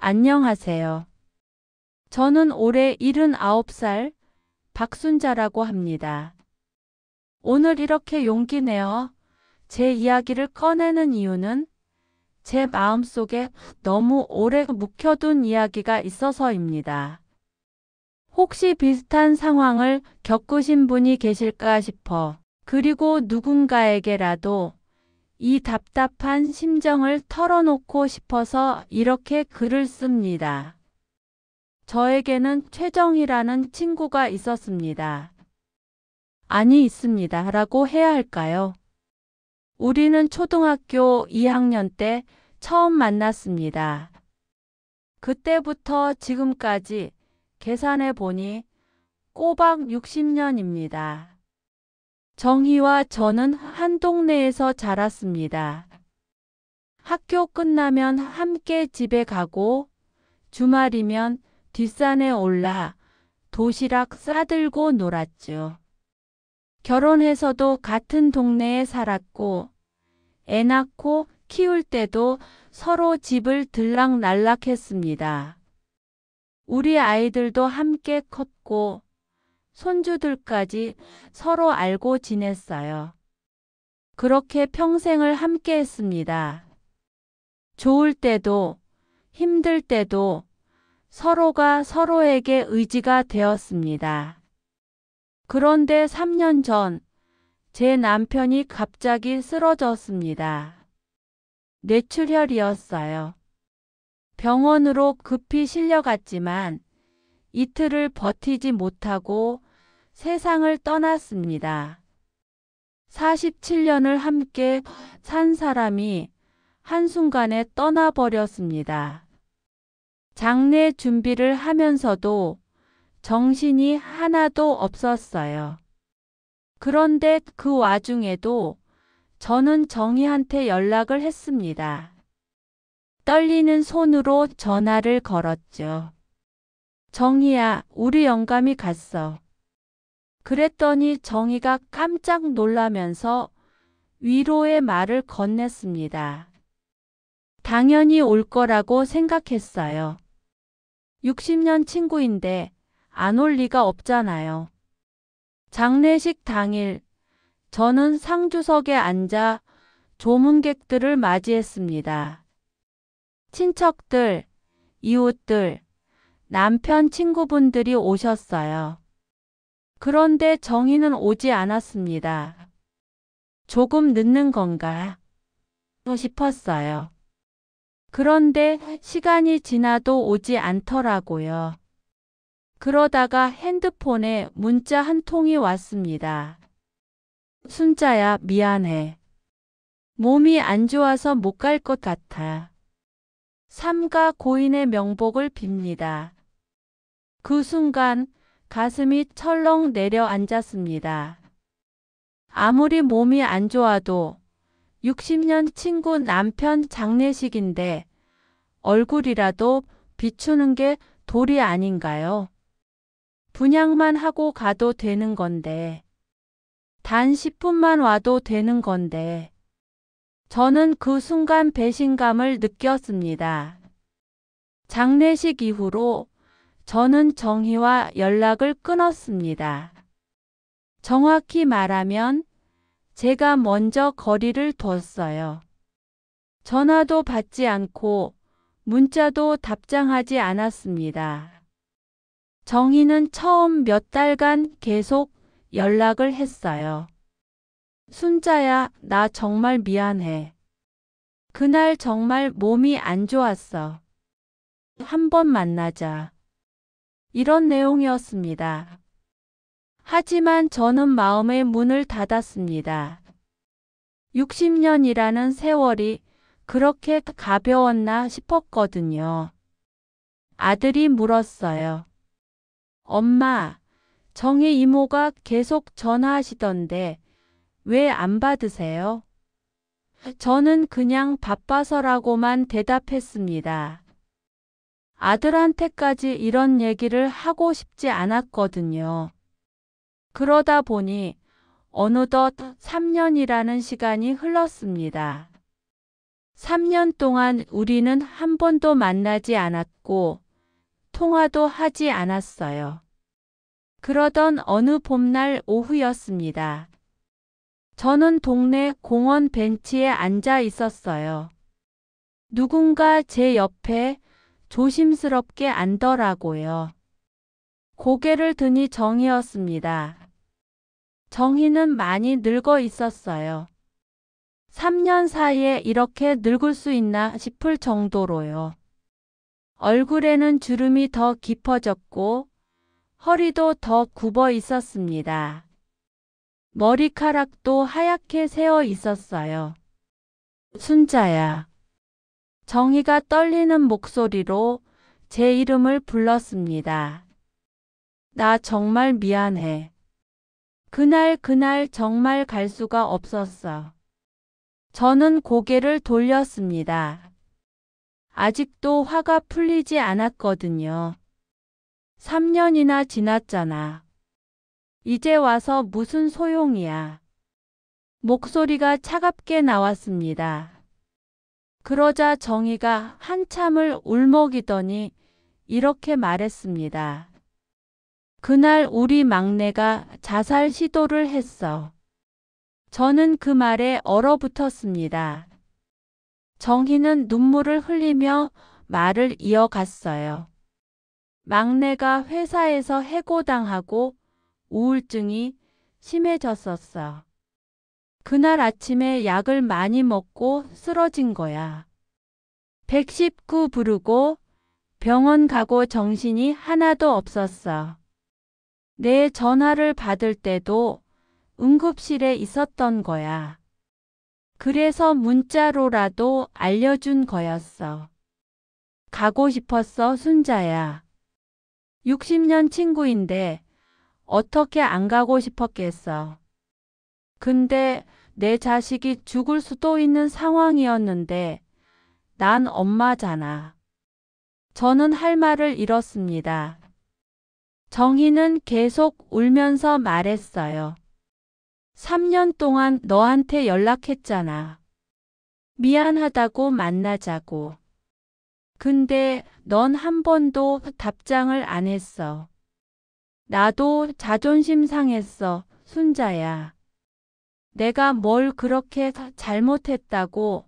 안녕하세요. 저는 올해 79살 박순자라고 합니다. 오늘 이렇게 용기 내어 제 이야기를 꺼내는 이유는 제 마음속에 너무 오래 묵혀둔 이야기가 있어서입니다. 혹시 비슷한 상황을 겪으신 분이 계실까 싶어, 그리고 누군가에게라도 이 답답한 심정을 털어놓고 싶어서 이렇게 글을 씁니다. 저에게는 최정희라는 친구가 있었습니다. 아니, 있습니다. 라고 해야 할까요? 우리는 초등학교 2학년 때 처음 만났습니다. 그때부터 지금까지 계산해 보니 꼬박 60년입니다. 정희와 저는 한 동네에서 자랐습니다. 학교 끝나면 함께 집에 가고 주말이면 뒷산에 올라 도시락 싸들고 놀았죠. 결혼해서도 같은 동네에 살았고 애 낳고 키울 때도 서로 집을 들락날락했습니다. 우리 아이들도 함께 컸고 손주들까지 서로 알고 지냈어요. 그렇게 평생을 함께 했습니다. 좋을 때도 힘들 때도 서로가 서로에게 의지가 되었습니다. 그런데 3년 전 제 남편이 갑자기 쓰러졌습니다. 뇌출혈이었어요. 병원으로 급히 실려갔지만 이틀을 버티지 못하고 세상을 떠났습니다. 47년을 함께 산 사람이 한순간에 떠나버렸습니다. 장례 준비를 하면서도 정신이 하나도 없었어요. 그런데 그 와중에도 저는 정희한테 연락을 했습니다. 떨리는 손으로 전화를 걸었죠. 정희야, 우리 영감이 갔어. 그랬더니 정희가 깜짝 놀라면서 위로의 말을 건넸습니다. 당연히 올 거라고 생각했어요. 60년 친구인데 안 올 리가 없잖아요. 장례식 당일 저는 상주석에 앉아 조문객들을 맞이했습니다. 친척들, 이웃들, 남편 친구분들이 오셨어요. 그런데 정희는 오지 않았습니다. 조금 늦는 건가 싶었어요. 그런데 시간이 지나도 오지 않더라고요. 그러다가 핸드폰에 문자 한 통이 왔습니다. 순자야, 미안해. 몸이 안 좋아서 못 갈 것 같아. 삼가 고인의 명복을 빕니다. 그 순간 가슴이 철렁 내려앉았습니다. 아무리 몸이 안 좋아도 60년 친구 남편 장례식인데 얼굴이라도 비추는 게 도리 아닌가요? 분양만 하고 가도 되는 건데, 단 10분만 와도 되는 건데, 저는 그 순간 배신감을 느꼈습니다. 장례식 이후로 저는 정희와 연락을 끊었습니다. 정확히 말하면 제가 먼저 거리를 뒀어요. 전화도 받지 않고 문자도 답장하지 않았습니다. 정희는 처음 몇 달간 계속 연락을 했어요. 순자야, 나 정말 미안해. 그날 정말 몸이 안 좋았어. 한번 만나자. 이런 내용이었습니다. 하지만 저는 마음의 문을 닫았습니다. 60년이라는 세월이 그렇게 가벼웠나 싶었거든요. 아들이 물었어요. 엄마, 정희 이모가 계속 전화하시던데 왜 안 받으세요? 저는 그냥 바빠서라고만 대답했습니다. 아들한테까지 이런 얘기를 하고 싶지 않았거든요. 그러다 보니 어느덧 3년이라는 시간이 흘렀습니다. 3년 동안 우리는 한 번도 만나지 않았고 통화도 하지 않았어요. 그러던 어느 봄날 오후였습니다. 저는 동네 공원 벤치에 앉아 있었어요. 누군가 제 옆에 조심스럽게 앉더라고요. 고개를 드니 정희였습니다. 정희는 많이 늙어 있었어요. 3년 사이에 이렇게 늙을 수 있나 싶을 정도로요. 얼굴에는 주름이 더 깊어졌고 허리도 더 굽어 있었습니다. 머리카락도 하얗게 새어 있었어요. 순자야. 정희가 떨리는 목소리로 제 이름을 불렀습니다. 나 정말 미안해. 그날 정말 갈 수가 없었어. 저는 고개를 돌렸습니다. 아직도 화가 풀리지 않았거든요. 3년이나 지났잖아. 이제 와서 무슨 소용이야. 목소리가 차갑게 나왔습니다. 그러자 정희가 한참을 울먹이더니 이렇게 말했습니다. 그날 우리 막내가 자살 시도를 했어. 저는 그 말에 얼어붙었습니다. 정희는 눈물을 흘리며 말을 이어갔어요. 막내가 회사에서 해고당하고 우울증이 심해졌었어. 그날 아침에 약을 많이 먹고 쓰러진 거야. 119 부르고 병원 가고 정신이 하나도 없었어. 내 전화를 받을 때도 응급실에 있었던 거야. 그래서 문자로라도 알려준 거였어. 가고 싶었어, 순자야. 60년 친구인데 어떻게 안 가고 싶었겠어. 근데 내 자식이 죽을 수도 있는 상황이었는데 난 엄마잖아. 저는 할 말을 잃었습니다. 정희는 계속 울면서 말했어요. 3년 동안 너한테 연락했잖아. 미안하다고 만나자고. 근데 넌 한 번도 답장을 안 했어. 나도 자존심 상했어, 순자야. 내가 뭘 그렇게 잘못했다고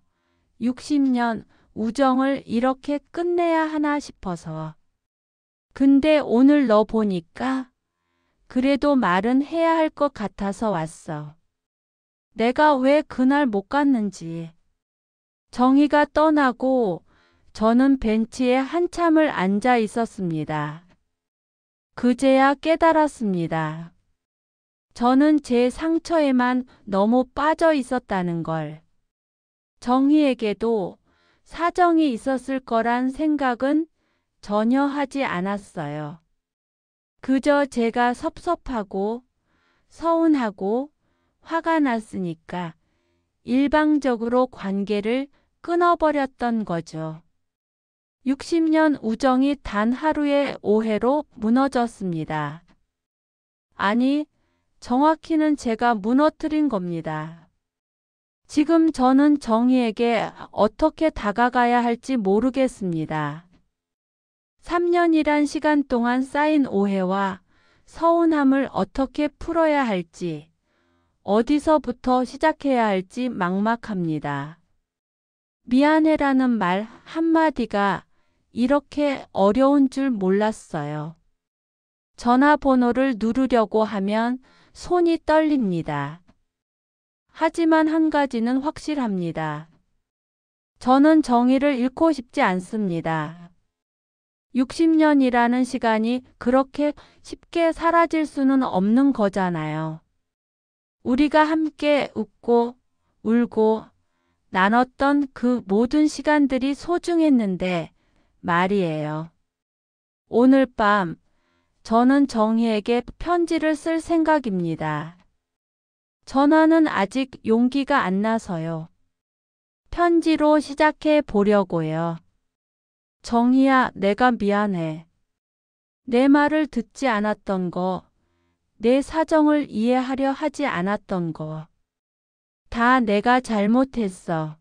60년 우정을 이렇게 끝내야 하나 싶어서. 근데 오늘 너 보니까 그래도 말은 해야 할 것 같아서 왔어. 내가 왜 그날 못 갔는지. 정희가 떠나고 저는 벤치에 한참을 앉아 있었습니다. 그제야 깨달았습니다. 저는 제 상처에만 너무 빠져 있었다는 걸. 정희에게도 사정이 있었을 거란 생각은 전혀 하지 않았어요. 그저 제가 섭섭하고 서운하고 화가 났으니까 일방적으로 관계를 끊어버렸던 거죠. 60년 우정이 단 하루의 오해로 무너졌습니다. 아니, 정확히는 제가 무너뜨린 겁니다. 지금 저는 정희에게 어떻게 다가가야 할지 모르겠습니다. 3년이란 시간 동안 쌓인 오해와 서운함을 어떻게 풀어야 할지, 어디서부터 시작해야 할지 막막합니다. 미안해라는 말 한마디가 이렇게 어려운 줄 몰랐어요. 전화번호를 누르려고 하면 손이 떨립니다. 하지만 한 가지는 확실합니다. 저는 정의를 잃고 싶지 않습니다. 60년이라는 시간이 그렇게 쉽게 사라질 수는 없는 거잖아요. 우리가 함께 웃고 울고 나눴던 그 모든 시간들이 소중했는데 말이에요. 오늘 밤 저는 정희에게 편지를 쓸 생각입니다. 전화는 아직 용기가 안 나서요. 편지로 시작해 보려고요. 정희야, 내가 미안해. 내 말을 듣지 않았던 거, 내 사정을 이해하려 하지 않았던 거, 다 내가 잘못했어.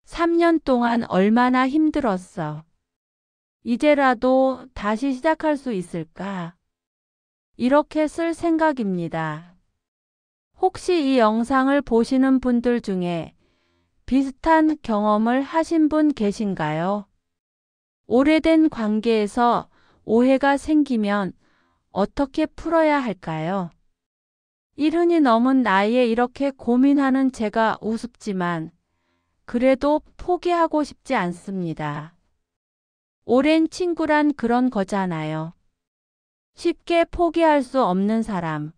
3년 동안 얼마나 힘들었어. 이제라도 다시 시작할 수 있을까? 이렇게 쓸 생각입니다. 혹시 이 영상을 보시는 분들 중에 비슷한 경험을 하신 분 계신가요? 오래된 관계에서 오해가 생기면 어떻게 풀어야 할까요? 70이 넘은 나이에 이렇게 고민하는 제가 우습지만 그래도 포기하고 싶지 않습니다. 오랜 친구란 그런 거잖아요. 쉽게 포기할 수 없는 사람.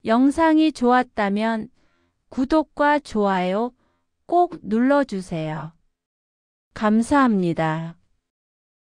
영상이 좋았다면 구독과 좋아요 꼭 눌러주세요. 감사합니다.